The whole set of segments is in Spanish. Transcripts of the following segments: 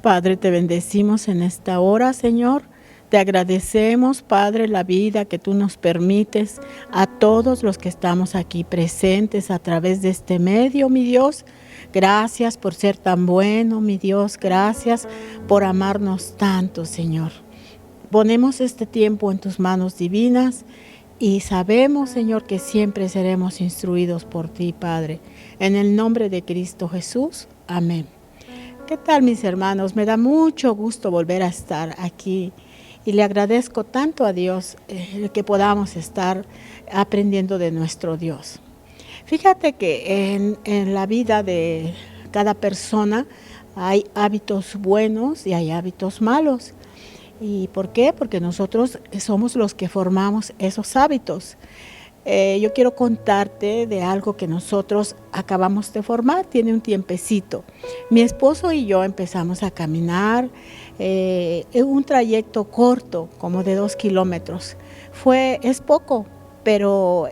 Padre, te bendecimos en esta hora, Señor. Te agradecemos, Padre, la vida que tú nos permites a todos los que estamos aquí presentes a través de este medio, mi Dios. Gracias por ser tan bueno, mi Dios. Gracias por amarnos tanto, Señor. Ponemos este tiempo en tus manos divinas y sabemos, Señor, que siempre seremos instruidos por ti, Padre. En el nombre de Cristo Jesús. Amén. ¿Qué tal, mis hermanos? Me da mucho gusto volver a estar aquí. Y le agradezco tanto a Dios que podamos estar aprendiendo de nuestro Dios. Fíjate que en la vida de cada persona hay hábitos buenos y hay hábitos malos. ¿Y por qué? Porque nosotros somos los que formamos esos hábitos. Yo quiero contarte de algo que nosotros acabamos de formar, tiene un tiempecito. Mi esposo y yo empezamos a caminar un trayecto corto, como de 2 kilómetros. Es poco, pero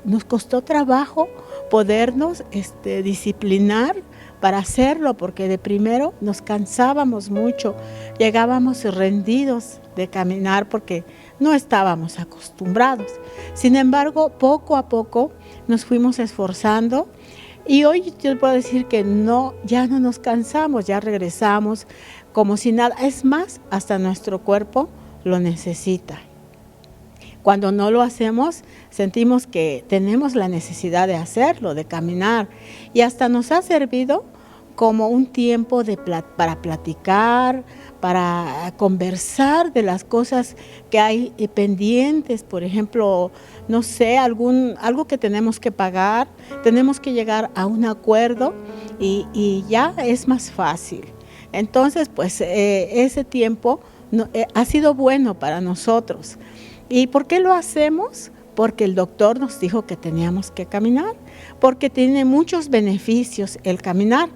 nos costó trabajo podernos disciplinar para hacerlo, porque de primero nos cansábamos mucho, llegábamos rendidos de caminar porque no estábamos acostumbrados. Sin embargo, poco a poco nos fuimos esforzando y hoy yo puedo decir que ya no nos cansamos, ya regresamos como si nada. Es más, hasta nuestro cuerpo lo necesita. Cuando no lo hacemos, sentimos que tenemos la necesidad de hacerlo, de caminar. Y hasta nos ha servido como un tiempo para platicar, para conversar de las cosas que hay pendientes. Por ejemplo, no sé, algo que tenemos que pagar, tenemos que llegar a un acuerdo y ya es más fácil. Entonces, pues ese tiempo ha sido bueno para nosotros. ¿Y por qué lo hacemos? Porque el doctor nos dijo que teníamos que caminar, porque tiene muchos beneficios el caminar.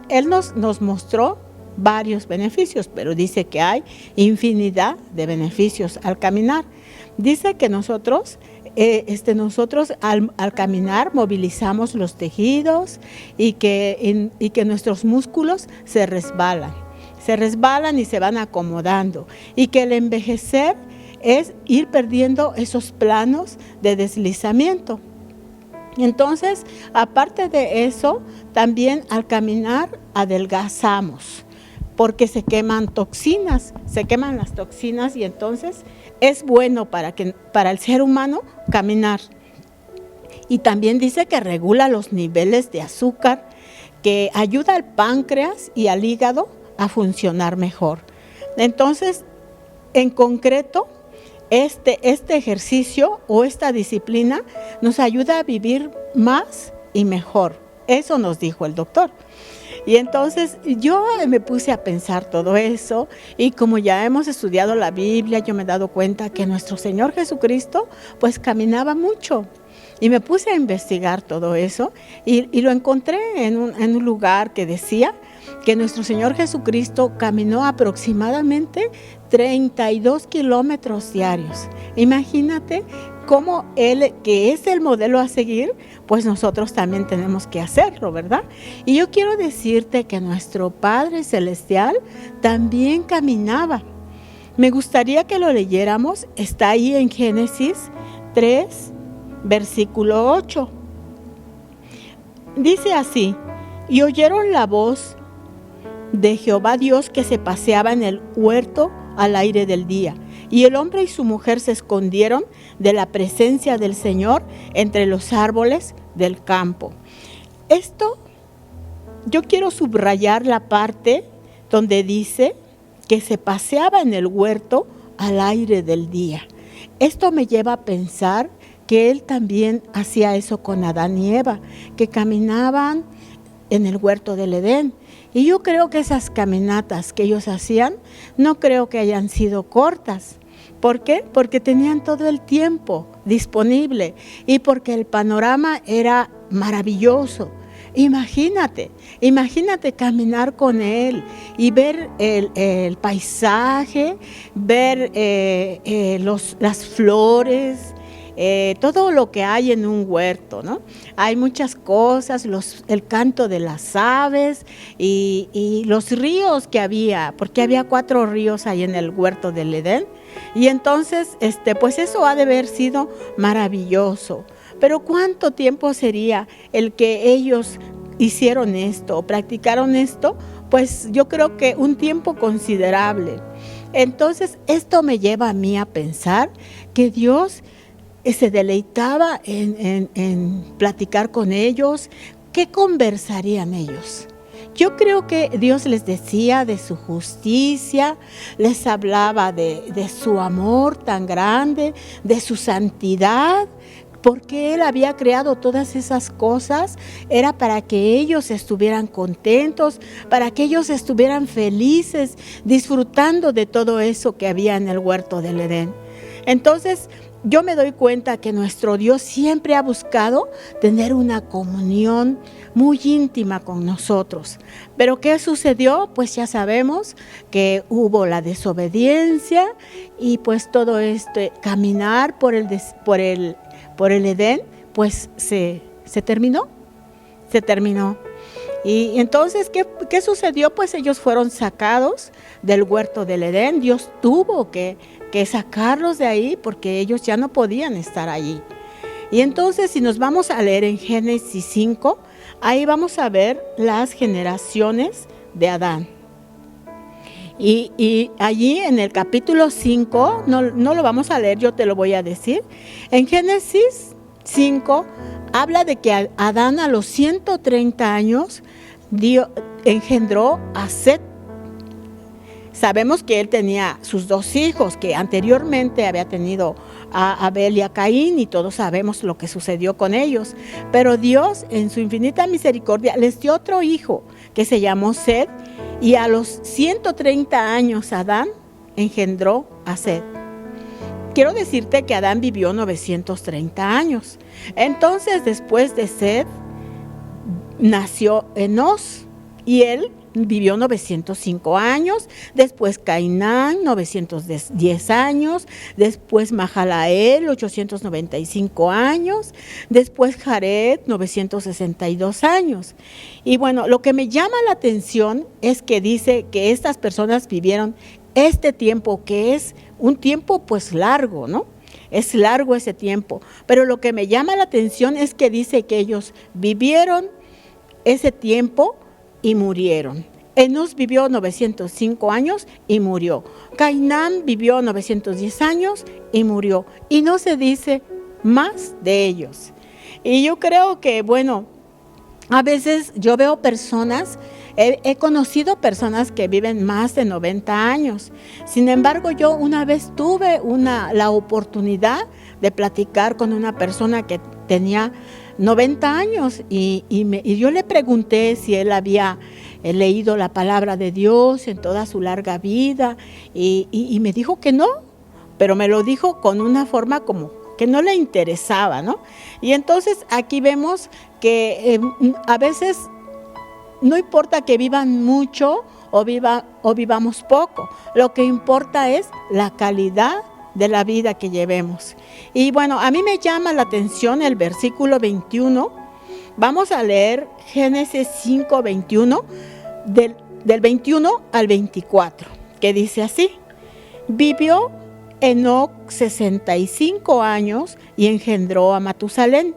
Él nos mostró varios beneficios, pero dice que hay infinidad de beneficios al caminar. Dice que nosotros al caminar movilizamos los tejidos y que nuestros músculos se resbalan y se van acomodando, y que el envejecer es ir perdiendo esos planos de deslizamiento. Entonces, aparte de eso, también al caminar adelgazamos, porque se queman las toxinas y entonces es bueno para el ser humano caminar. Y también dice que regula los niveles de azúcar, que ayuda al páncreas y al hígado a funcionar mejor. Entonces, en concreto, este ejercicio o esta disciplina nos ayuda a vivir más y mejor. Eso nos dijo el doctor. Y entonces yo me puse a pensar todo eso, y como ya hemos estudiado la Biblia, yo me he dado cuenta que nuestro Señor Jesucristo pues caminaba mucho. Y me puse a investigar todo eso y lo encontré en un lugar que decía que nuestro Señor Jesucristo caminó aproximadamente 32 kilómetros diarios. Imagínate cómo Él, que es el modelo a seguir, pues nosotros también tenemos que hacerlo, ¿verdad? Y yo quiero decirte que nuestro Padre Celestial también caminaba. Me gustaría que lo leyéramos, está ahí en Génesis 3, versículo 8. Dice así: y oyeron la voz de Jehová Dios que se paseaba en el huerto al aire del día, y el hombre y su mujer se escondieron de la presencia del Señor entre los árboles del campo. Esto, yo quiero subrayar la parte donde dice que se paseaba en el huerto al aire del día. Esto me lleva a pensar que él también hacía eso con Adán y Eva, que caminaban en el huerto del Edén. Y yo creo que esas caminatas que ellos hacían, no creo que hayan sido cortas. ¿Por qué? Porque tenían todo el tiempo disponible y porque el panorama era maravilloso. Imagínate caminar con él y ver el paisaje, ver las flores, todo lo que hay en un huerto, ¿no? Hay muchas cosas, el canto de las aves y los ríos que había, porque había 4 ríos ahí en el huerto del Edén. Y entonces, pues eso ha de haber sido maravilloso. Pero ¿cuánto tiempo sería el que ellos hicieron esto o practicaron esto? Pues yo creo que un tiempo considerable. Entonces, esto me lleva a mí a pensar que Dios se deleitaba en platicar con ellos. ¿Qué conversarían ellos? Yo creo que Dios les decía de su justicia, les hablaba de su amor tan grande, de su santidad, porque Él había creado todas esas cosas. Era para que ellos estuvieran contentos, para que ellos estuvieran felices, disfrutando de todo eso que había en el huerto del Edén. Entonces, yo me doy cuenta que nuestro Dios siempre ha buscado tener una comunión muy íntima con nosotros. Pero ¿qué sucedió? Pues ya sabemos que hubo la desobediencia y pues todo caminar por el Edén, pues se terminó. Y entonces, ¿qué sucedió? Pues ellos fueron sacados del huerto del Edén. Dios tuvo que sacarlos de ahí porque ellos ya no podían estar allí. Y entonces, si nos vamos a leer en Génesis 5, ahí vamos a ver las generaciones de Adán. Y allí en el capítulo 5, no lo vamos a leer, yo te lo voy a decir. En Génesis 5 habla de que Adán a los 130 años engendró a Set. Sabemos que él tenía sus 2 hijos, que anteriormente había tenido a Abel y a Caín, y todos sabemos lo que sucedió con ellos. Pero Dios, en su infinita misericordia, les dio otro hijo que se llamó Set, y a los 130 años Adán engendró a Set. Quiero decirte que Adán vivió 930 años. Entonces, después de Set, nació Enós, y él vivió 905 años, después Cainán 910 años, después Mahalael 895 años, después Jared 962 años. Y bueno, lo que me llama la atención es que dice que estas personas vivieron este tiempo, que es un tiempo pues largo, ¿no? Es largo ese tiempo, pero lo que me llama la atención es que dice que ellos vivieron ese tiempo y murieron. Enós vivió 905 años y murió. Cainán vivió 910 años y murió. Y no se dice más de ellos. Y yo creo que, bueno, a veces yo veo personas, he conocido personas que viven más de 90 años. Sin embargo, yo una vez tuve la oportunidad de platicar con una persona que tenía 90 años y yo le pregunté si él había leído la palabra de Dios en toda su larga vida y me dijo que no, pero me lo dijo con una forma como que no le interesaba, ¿no? Y entonces aquí vemos que a veces no importa que vivan mucho o vivamos poco, lo que importa es la calidad de la vida que llevemos. Y bueno, a mí me llama la atención el versículo 21. Vamos a leer Génesis 5, 21, del 21 al 24, que dice así: vivió Enoc 65 años y engendró a Matusalén.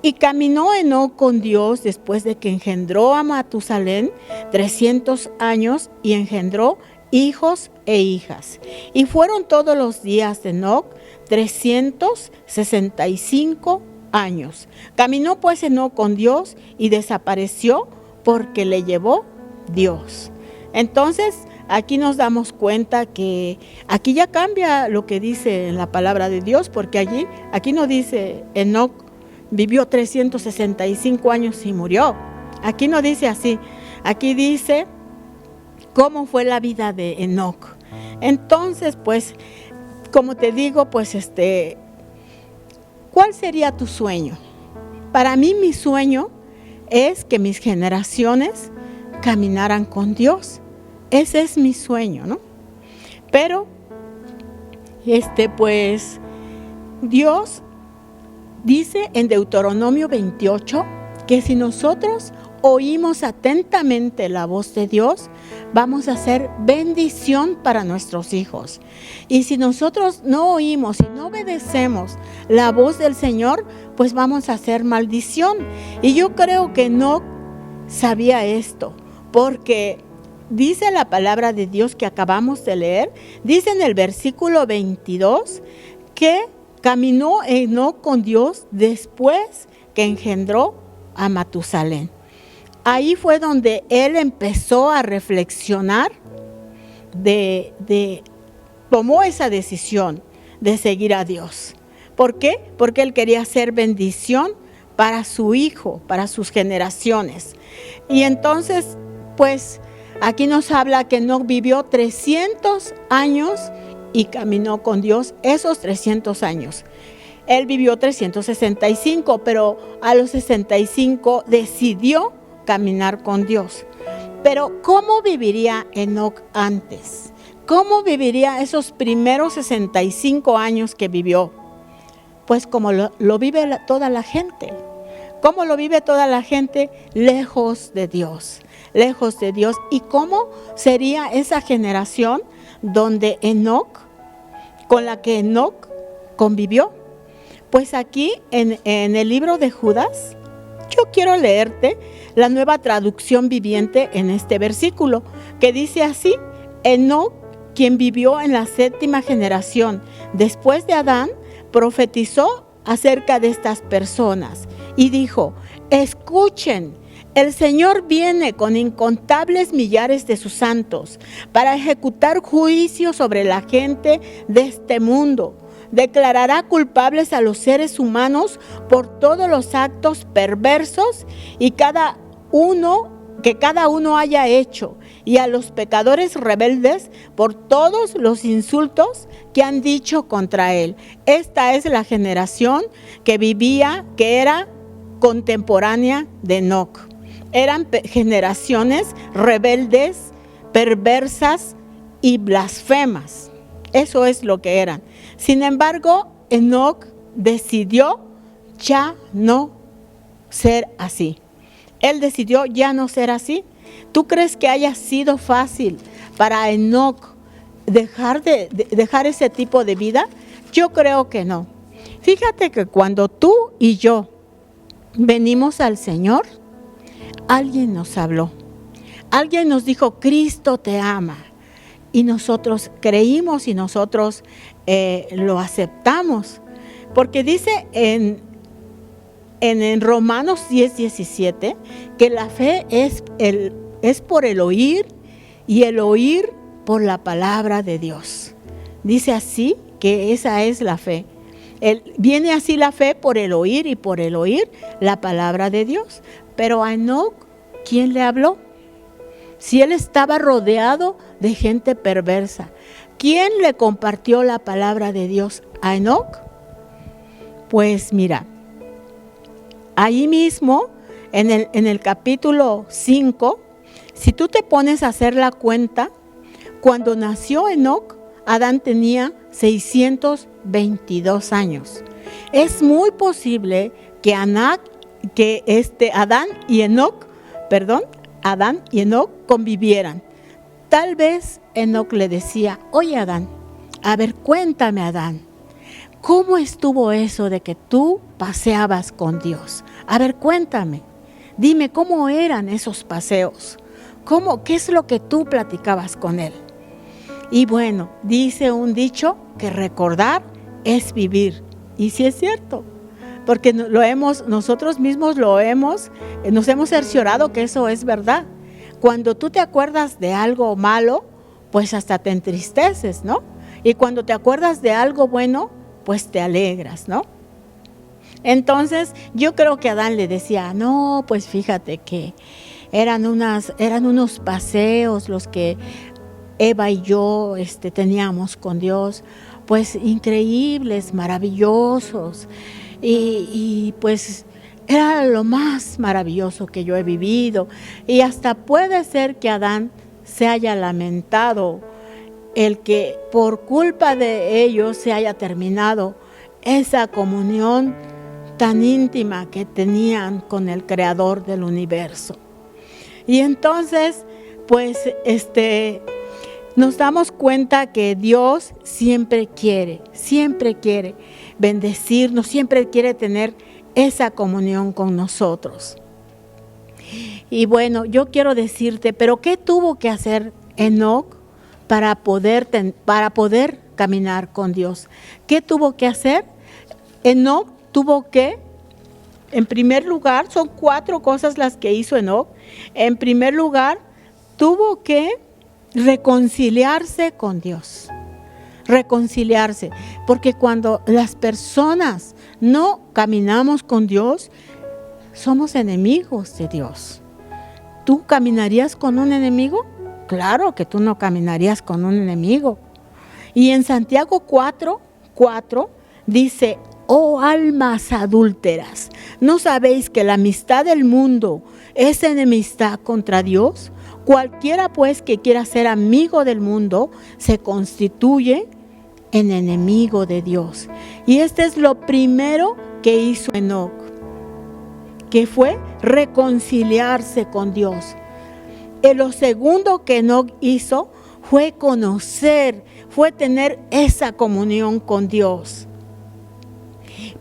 Y caminó Enoc con Dios después de que engendró a Matusalén 300 años y engendró hijos e hijas. Y fueron todos los días de Enoc 365 años. Caminó pues Enoc con Dios y desapareció porque le llevó Dios. Entonces, aquí nos damos cuenta que aquí ya cambia lo que dice en la palabra de Dios, porque aquí no dice Enoc vivió 365 años y murió. Aquí no dice así. Aquí dice cómo fue la vida de Enoc. Entonces, pues, como te digo, pues, ¿cuál sería tu sueño? Para mí, mi sueño es que mis generaciones caminaran con Dios. Ese es mi sueño, ¿no? Pero, pues, Dios Dice en Deuteronomio 28 que si nosotros oímos atentamente la voz de Dios, vamos a ser bendición para nuestros hijos. Y si nosotros no oímos y no obedecemos la voz del Señor, pues vamos a ser maldición. Y yo creo que Enoc sabía esto, porque dice la palabra de Dios que acabamos de leer, dice en el versículo 22 que caminó Enoc con Dios después que engendró a Matusalén. Ahí fue donde él empezó a reflexionar, tomó esa decisión de seguir a Dios. ¿Por qué? Porque él quería ser bendición para su hijo, para sus generaciones. Y entonces, pues, aquí nos habla que Enoc vivió 300 años y caminó con Dios esos 300 años. Él vivió 365, pero a los 65 decidió caminar con Dios. Pero ¿cómo viviría Enoc antes? ¿Cómo viviría esos primeros 65 años que vivió? Pues como lo vive toda la gente. ¿Cómo lo vive toda la gente? Lejos de Dios. Lejos de Dios. ¿Y cómo sería esa generación donde con la que Enoc convivió? Pues aquí en el libro de Judas, yo quiero leerte la Nueva Traducción Viviente en este versículo, que dice así: Enoc, quien vivió en la 7ª generación después de Adán, profetizó acerca de estas personas y dijo: escuchen, el Señor viene con incontables millares de sus santos para ejecutar juicio sobre la gente de este mundo. Declarará culpables a los seres humanos por todos los actos perversos y que cada uno haya hecho, y a los pecadores rebeldes por todos los insultos que han dicho contra él. Esta es la generación que vivía, que era contemporánea de Enoc. Eran generaciones rebeldes, perversas y blasfemas. Eso es lo que eran. Sin embargo, Enoc decidió ya no ser así. Él decidió ya no ser así. ¿Tú crees que haya sido fácil para Enoc dejar ese tipo de vida? Yo creo que no. Fíjate que cuando tú y yo venimos al Señor, alguien nos habló. Alguien nos dijo: Cristo te ama. Y nosotros creímos y nosotros lo aceptamos. Porque dice en Romanos 10:17 que la fe es por el oír, y el oír por la palabra de Dios. Dice así que esa es la fe. Viene así la fe por el oír, y por el oír la palabra de Dios. Pero a Enoc, ¿quién le habló? Si él estaba rodeado de gente perversa, ¿quién le compartió la palabra de Dios a Enoc? Pues mira, ahí mismo en el capítulo 5, si tú te pones a hacer la cuenta, cuando nació Enoc, Adán tenía 622 años. Es muy posible que Adán y Enoc convivieran. Tal vez Enoc le decía: oye Adán, a ver, cuéntame Adán, ¿cómo estuvo eso de que tú paseabas con Dios? A ver, cuéntame, dime cómo eran esos paseos, qué es lo que tú platicabas con él. Y bueno, dice un dicho que recordar es vivir. Y sí es cierto, porque nosotros mismos nos hemos cerciorado que eso es verdad. Cuando tú te acuerdas de algo malo, pues hasta te entristeces, ¿no? Y cuando te acuerdas de algo bueno, pues te alegras, ¿no? Entonces, yo creo que Adán le decía: no, pues fíjate que eran unos paseos los que Eva y yo teníamos con Dios, pues increíbles, maravillosos, y pues era lo más maravilloso que yo he vivido. Y hasta puede ser que Adán se haya lamentado el que por culpa de ellos se haya terminado esa comunión tan íntima que tenían con el Creador del universo. Y entonces, pues, nos damos cuenta que Dios siempre quiere bendecirnos, siempre quiere tener esa comunión con nosotros. Y bueno, yo quiero decirte, pero ¿qué tuvo que hacer Enoc para poder caminar con Dios? ¿Qué tuvo que hacer? Enoc tuvo que, en primer lugar, son 4 cosas las que hizo Enoc. En primer lugar, tuvo que reconciliarse con Dios. Reconciliarse, porque cuando las personas no caminamos con Dios, somos enemigos de Dios. ¿Tú caminarías con un enemigo? Claro que tú no caminarías con un enemigo. Y en Santiago 4:4 dice: oh almas adúlteras, ¿no sabéis que la amistad del mundo es enemistad contra Dios? Cualquiera pues que quiera ser amigo del mundo se constituye en enemigo de Dios. Y este es lo primero que hizo Enoc, que fue reconciliarse con Dios. Y lo segundo que Enoc hizo fue conocer, fue tener esa comunión con Dios.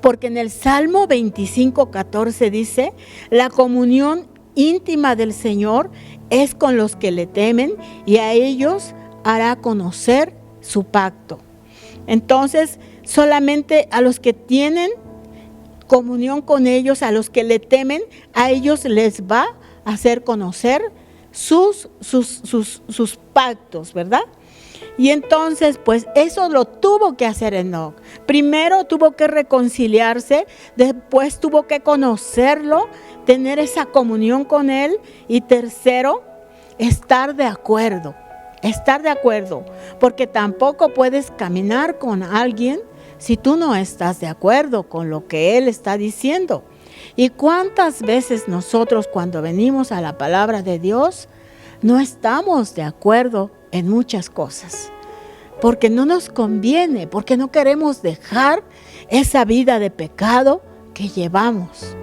Porque en el Salmo 25:14 dice: la comunión íntima del Señor es con los que le temen, y a ellos hará conocer su pacto. Entonces, solamente a los que tienen comunión con ellos, a los que le temen, a ellos les va a hacer conocer sus pactos, ¿verdad? Y entonces, pues eso lo tuvo que hacer Enoc. Primero tuvo que reconciliarse, después tuvo que conocerlo, tener esa comunión con él, y tercero, estar de acuerdo, porque tampoco puedes caminar con alguien si tú no estás de acuerdo con lo que él está diciendo. ¿Y cuántas veces nosotros, cuando venimos a la palabra de Dios, no estamos de acuerdo en muchas cosas? Porque no nos conviene, porque no queremos dejar esa vida de pecado que llevamos.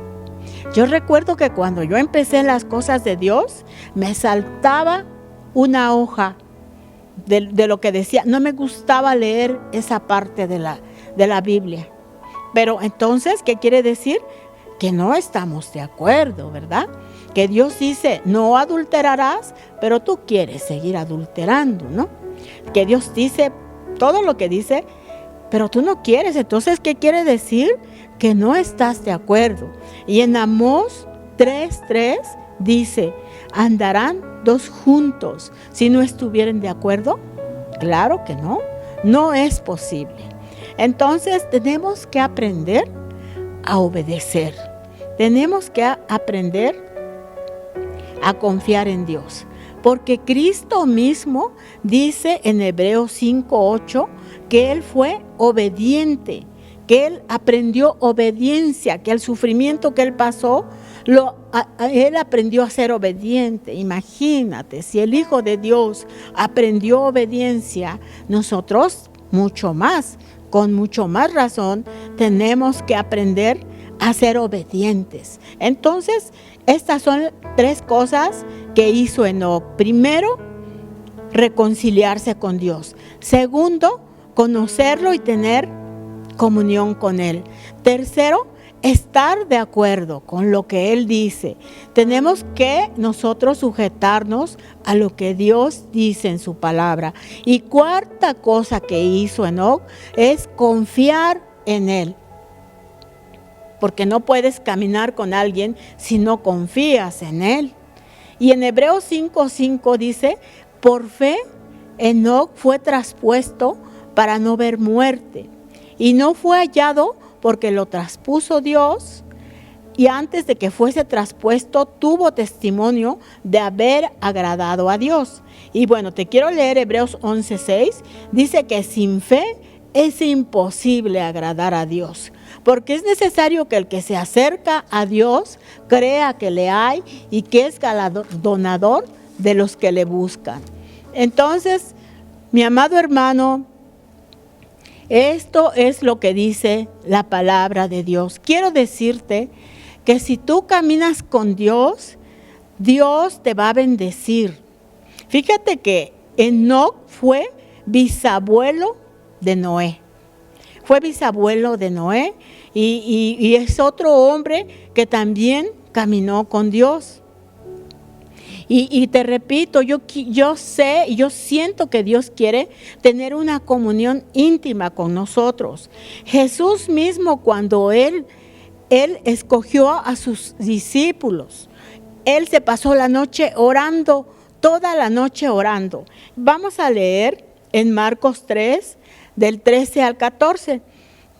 Yo recuerdo que cuando yo empecé las cosas de Dios, me saltaba una hoja de lo que decía. No me gustaba leer esa parte de la Biblia. Pero entonces, ¿qué quiere decir? Que no estamos de acuerdo, ¿verdad? Que Dios dice: no adulterarás, pero tú quieres seguir adulterando, ¿no? Que Dios dice todo lo que dice, pero tú no quieres. Entonces, ¿qué quiere decir? Que no estás de acuerdo. Y en Amós 3:3 dice: ¿andarán 2 juntos si no estuvieren de acuerdo? Claro que no, no es posible. Entonces tenemos que aprender a obedecer. Tenemos que aprender a confiar en Dios. Porque Cristo mismo dice en Hebreos 5:8 que Él fue obediente, que Él aprendió obediencia, que el sufrimiento que Él pasó, Él aprendió a ser obediente. Imagínate, si el Hijo de Dios aprendió obediencia, nosotros mucho más, con mucho más razón, tenemos que aprender a ser obedientes. Entonces, estas son 3 cosas que hizo Enoc. Primero, reconciliarse con Dios. Segundo, conocerlo y tener comunión con Él. Tercero, estar de acuerdo con lo que Él dice. Tenemos que nosotros sujetarnos a lo que Dios dice en su palabra. Y cuarta cosa que hizo Enoc es confiar en Él. Porque no puedes caminar con alguien si no confías en Él. Y en Hebreos 5:5 dice: por fe Enoc fue traspuesto para no ver muerte, y no fue hallado porque lo traspuso Dios, y antes de que fuese traspuesto tuvo testimonio de haber agradado a Dios. Y bueno, te quiero leer Hebreos 11:6. Dice que sin fe es imposible agradar a Dios, porque es necesario que el que se acerca a Dios crea que le hay y que es galardonador de los que le buscan. Entonces, mi amado hermano, Esto es lo que dice la palabra de Dios. Quiero decirte que si tú caminas con Dios, Dios te va a bendecir. Fíjate que Enoc fue bisabuelo de Noé. Fue bisabuelo de Noé y es otro hombre que también caminó con Dios. Y te repito, yo sé y yo siento que Dios quiere tener una comunión íntima con nosotros. Jesús mismo, cuando Él escogió a sus discípulos, Él se pasó la noche orando, toda la noche orando. Vamos a leer en Marcos 3, del 13 al 14.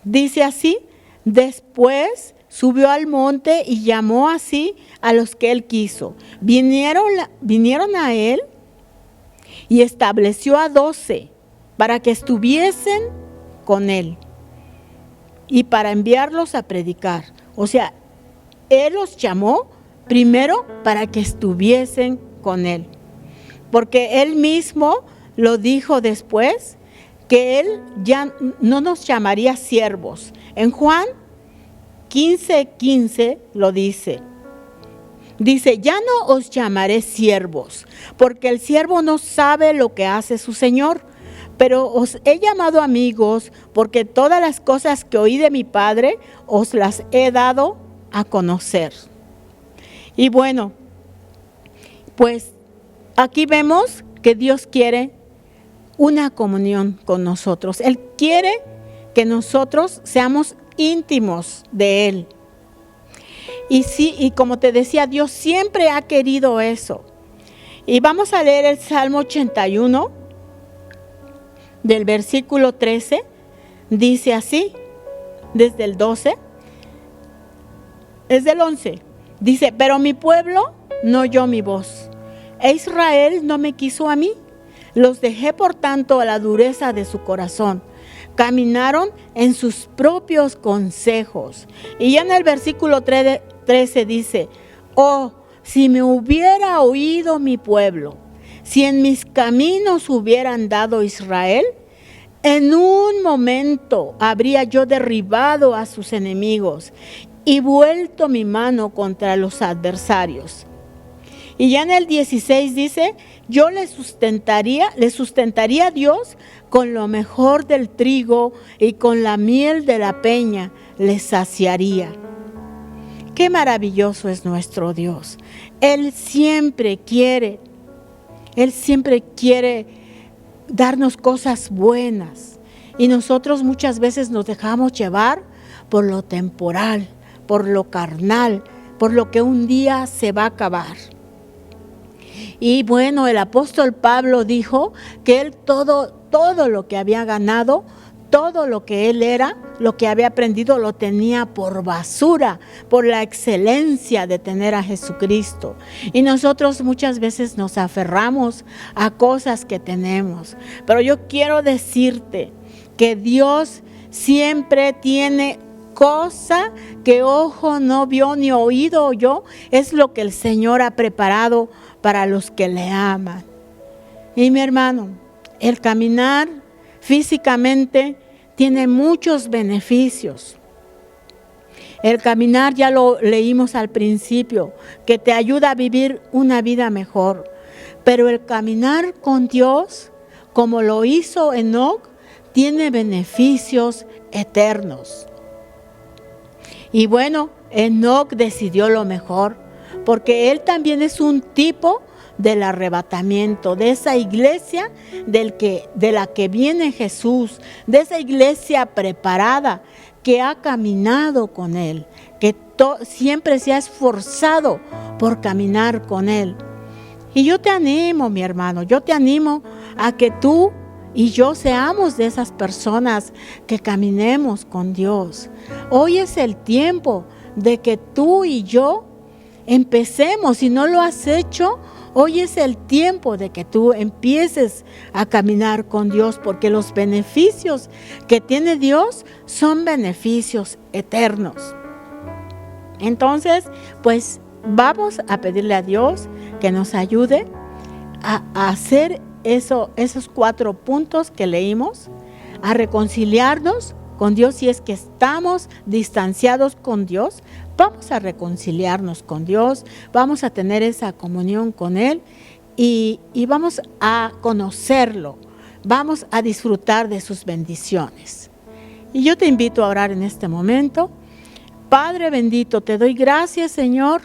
Dice así: después subió al monte y llamó así a los que él quiso. Vinieron a él y estableció a 12 para que estuviesen con él y para enviarlos a predicar. O sea, él los llamó primero para que estuviesen con él. Porque él mismo lo dijo después, que él ya no nos llamaría siervos. En Juan 15:15 lo dice. Dice: ya no os llamaré siervos, porque el siervo no sabe lo que hace su señor, pero os he llamado amigos, porque todas las cosas que oí de mi Padre os las he dado a conocer. Y bueno, pues aquí vemos que Dios quiere una comunión con nosotros. Él quiere que nosotros seamos íntimos de Él. Y sí, y como te decía, Dios siempre ha querido eso. Y vamos a leer el Salmo 81, del versículo 13. Dice así, desde el 12, desde el 11. Dice: pero mi pueblo no oyó mi voz, e Israel no me quiso a mí. Los dejé por tanto a la dureza de su corazón. Caminaron en sus propios consejos. Y ya en el versículo 13 dice: oh, si me hubiera oído mi pueblo, si en mis caminos hubiera andado Israel, en un momento habría yo derribado a sus enemigos y vuelto mi mano contra los adversarios. Y ya en el 16 dice: yo le sustentaría a Dios con lo mejor del trigo y con la miel de la peña le saciaría. Qué maravilloso es nuestro Dios. Él siempre quiere darnos cosas buenas. Y nosotros muchas veces nos dejamos llevar por lo temporal, por lo carnal, por lo que un día se va a acabar. Y bueno, el apóstol Pablo dijo que él todo lo que había ganado, todo lo que él era, lo que había aprendido, lo tenía por basura, por la excelencia de tener a Jesucristo. Y nosotros muchas veces nos aferramos a cosas que tenemos. Pero yo quiero decirte que Dios siempre tiene cosa que ojo no vio ni oído oyó. Es lo que el Señor ha preparado para los que le aman. Y mi hermano, el caminar físicamente tiene muchos beneficios. El caminar, ya lo leímos al principio, que te ayuda a vivir una vida mejor. Pero el caminar con Dios, como lo hizo Enoc, tiene beneficios eternos. Y bueno, Enoc decidió lo mejor, porque él también es un tipo del arrebatamiento, de esa iglesia de la que viene Jesús, de esa iglesia preparada que ha caminado con Él, que siempre se ha esforzado por caminar con Él. Y yo te animo, mi hermano, yo te animo a que tú y yo seamos de esas personas que caminemos con Dios. Hoy es el tiempo de que tú y yo empecemos. Si no lo has hecho, hoy es el tiempo de que tú empieces a caminar con Dios, porque los beneficios que tiene Dios son beneficios eternos. Entonces, pues vamos a pedirle a Dios que nos ayude a hacer esos 4 puntos que leímos, a reconciliarnos con Dios. Si es que estamos distanciados con Dios, vamos a reconciliarnos con Dios, vamos a tener esa comunión con Él y vamos a conocerlo, vamos a disfrutar de sus bendiciones. Y yo te invito a orar en este momento. Padre bendito, te doy gracias, Señor,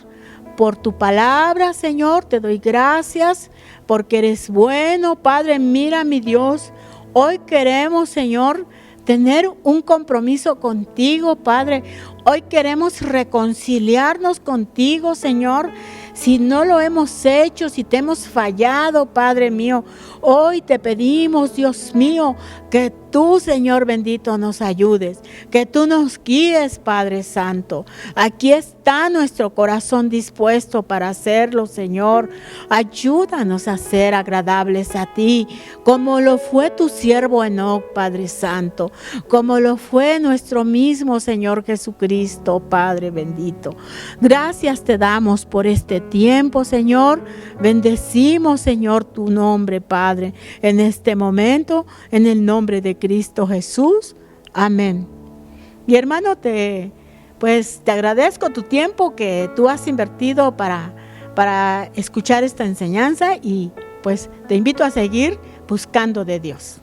por tu palabra, Señor. Te doy gracias porque eres bueno, Padre. Mira, mi Dios, hoy queremos, Señor, tener un compromiso contigo, Padre. Hoy queremos reconciliarnos contigo, Señor. Si no lo hemos hecho, si te hemos fallado, Padre mío, hoy te pedimos, Dios mío, que tú, Señor bendito, nos ayudes, que tú nos guíes, Padre Santo. Aquí está nuestro corazón dispuesto para hacerlo, Señor. Ayúdanos a ser agradables a ti, como lo fue tu siervo Enoc, Padre Santo, como lo fue nuestro mismo Señor Jesucristo, Padre bendito. Gracias te damos por este tiempo, Señor. Bendecimos, Señor, tu nombre, Padre, en este momento, en el nombre de Cristo Jesús. Amén. Mi hermano, te agradezco tu tiempo que tú has invertido para escuchar esta enseñanza y pues te invito a seguir buscando de Dios.